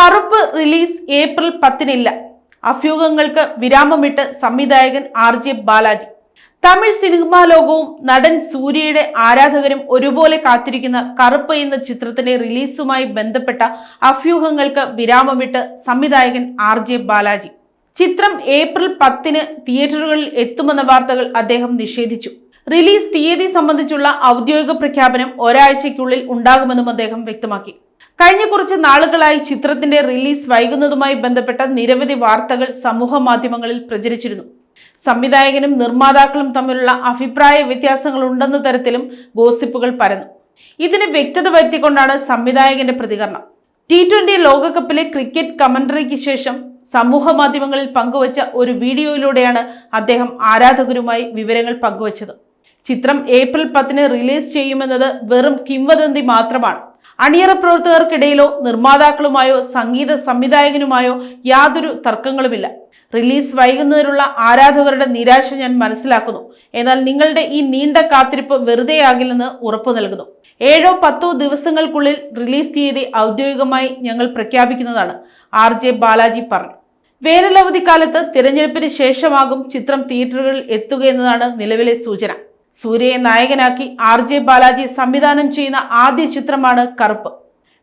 കറുപ്പ് release April 10-നില്ല. അഭ്യൂഹങ്ങൾക്ക് വിരാമമിട്ട് സംവിധായകൻ RJ Balaji. Tamil cinema ലോകവും നടൻ സൂര്യയുടെ ആരാധകരും ഒരുപോലെ കാത്തിരിക്കുന്ന കറുപ്പ് എന്ന ചിത്രത്തിന്റെ റിലീസുമായി ബന്ധപ്പെട്ട അഭ്യൂഹങ്ങൾക്ക് വിരാമമിട്ട് സംവിധായകൻ RJ ബാലാജി. ചിത്രം ഏപ്രിൽ 10-ന് തിയേറ്ററുകളിൽ എത്തുമെന്ന വാർത്തകൾ അദ്ദേഹം നിഷേധിച്ചു. റിലീസ് തീയതി സംബന്ധിച്ചുള്ള ഔദ്യോഗിക പ്രഖ്യാപനം ഒരാഴ്ചയ്ക്കുള്ളിൽ ഉണ്ടാകുമെന്നും അദ്ദേഹം വ്യക്തമാക്കി. കഴിഞ്ഞ കുറച്ച് നാളുകളായി ചിത്രത്തിന്റെ റിലീസ് വൈകുന്നതുമായി ബന്ധപ്പെട്ട നിരവധി വാർത്തകൾ സമൂഹ മാധ്യമങ്ങളിൽ പ്രചരിച്ചിരുന്നു. സംവിധായകനും നിർമ്മാതാക്കളും തമ്മിലുള്ള അഭിപ്രായ വ്യത്യാസങ്ങൾ ഉണ്ടെന്ന തരത്തിലും ഗോസിപ്പുകൾ പരന്നു. ഇതിന് വ്യക്തത വരുത്തിക്കൊണ്ടാണ് സംവിധായകന്റെ പ്രതികരണം. T20 ലോകകപ്പിലെ ക്രിക്കറ്റ് കമന്ററിക്ക് ശേഷം സമൂഹ മാധ്യമങ്ങളിൽ പങ്കുവച്ച ഒരു വീഡിയോയിലൂടെയാണ് അദ്ദേഹം ആരാധകരുമായി വിവരങ്ങൾ പങ്കുവച്ചത്. ചിത്രം ഏപ്രിൽ 10-ന് റിലീസ് ചെയ്യുമെന്നത് വെറും കിംവദന്തി മാത്രമാണ്. അണിയറ പ്രവർത്തകർക്കിടയിലോ നിർമ്മാതാക്കളുമായോ സംഗീത സംവിധായകനുമായോ യാതൊരു തർക്കങ്ങളുമില്ല. റിലീസ് വൈകുന്നതിനുള്ള ആരാധകരുടെ നിരാശ ഞാൻ മനസ്സിലാക്കുന്നു. എന്നാൽ നിങ്ങളുടെ ഈ നീണ്ട കാത്തിരിപ്പ് വെറുതെയാകില്ലെന്ന് ഉറപ്പു നൽകുന്നു. 7-10 ദിവസങ്ങൾക്കുള്ളിൽ റിലീസ് തീയതി ഔദ്യോഗികമായി ഞങ്ങൾ പ്രഖ്യാപിക്കുന്നതാണ്, RJ ബാലാജി പറഞ്ഞു. വേനലവധിക്കാലത്ത് തിരഞ്ഞെടുപ്പിന് ശേഷമാകും ചിത്രം തിയേറ്ററുകളിൽ എത്തുകയെന്നതാണ് നിലവിലെ സൂചന. സൂര്യയെ നായകനാക്കി RJ ബാലാജി സംവിധാനം ചെയ്യുന്ന ആദ്യ ചിത്രമാണ് കറുപ്പ്.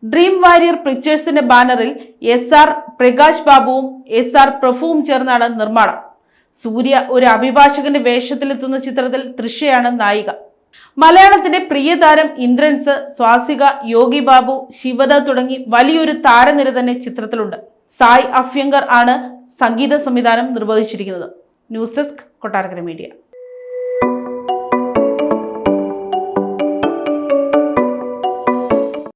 ഡ്രീം വാരിയർ പിക്ചേഴ്സിന്റെ ബാനറിൽ SR പ്രകാശ് ബാബുവും SR പ്രഭുവും ചേർന്നാണ് നിർമ്മാണം. സൂര്യ ഒരു അഭിഭാഷകന്റെ വേഷത്തിലെത്തുന്ന ചിത്രത്തിൽ തൃഷയാണ് നായിക. മലയാളത്തിന്റെ പ്രിയ താരം ഇന്ദ്രൻസ്, സ്വാസിക, യോഗി ബാബു, ശിവദ തുടങ്ങി വലിയൊരു താരനിര തന്നെ ചിത്രത്തിലുണ്ട്. സായ് അഭ്യങ്കർ ആണ് സംഗീത സംവിധാനം നിർവഹിച്ചിരിക്കുന്നത്. News desk, Kottarakkara media.